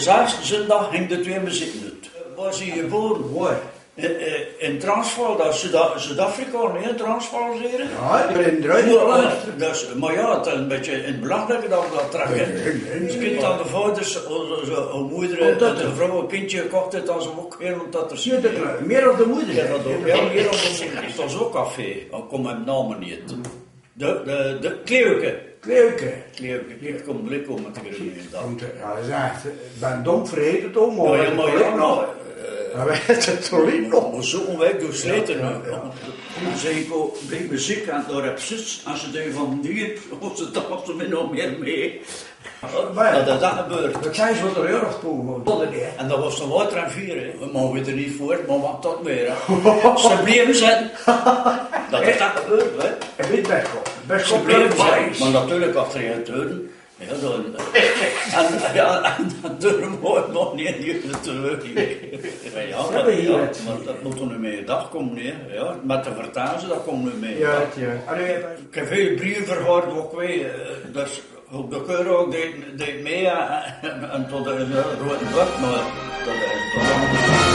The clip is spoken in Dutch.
zesde zondag ging de twee muzieken uit. Waar zie je geboren? Waar? In Transvaal, dat is Zuid-Afrika, nee, Transvaal zeer. Ja, ik ben in Duitsland. Maar ja, het is een beetje in het belangrijke dat we dat trekken. Dus kind aan de vaders, een moeder, een vrouw, een kindje gekocht heeft, dan ze ook heel omdat er zit. Meer dan de moeder. Ja, dat ook. Ja, meer dan de moeder. Dat is ook café, dan kom mijn namen niet. De Kleeuwke. Ik kom blik om te gerinnen. Ja, hij zegt, ik ben dom vergeten toch, maar ja, maar hij weet het toch niet nog. Maar zo onweg doorsleten nu. Dan zeg ik ook, brengt muziek en daar heb zus, als je denkt van die, of ze toch ze min nog meer mee. Dat is dat gebeurd. Dat zijn ze wat er heel erg toe. En dat was een water en vier, we mogen er niet voor, maar wat dat meer. Ze bleven zitten. Dat is dat gebeurd, hè. En niet wegkomen. Ze bleven zitten, maar natuurlijk achter je deuren. Ja, en dat durven we nog niet in die terug. Maar dat moet er nu mee dag komen, nee. Ja, met de vertage, dat komt nu mee. Ja. Ik heb veel brieven gehoord, ook wij. Dus op de keur ook deed mee en tot de rode bord, maar dat is toch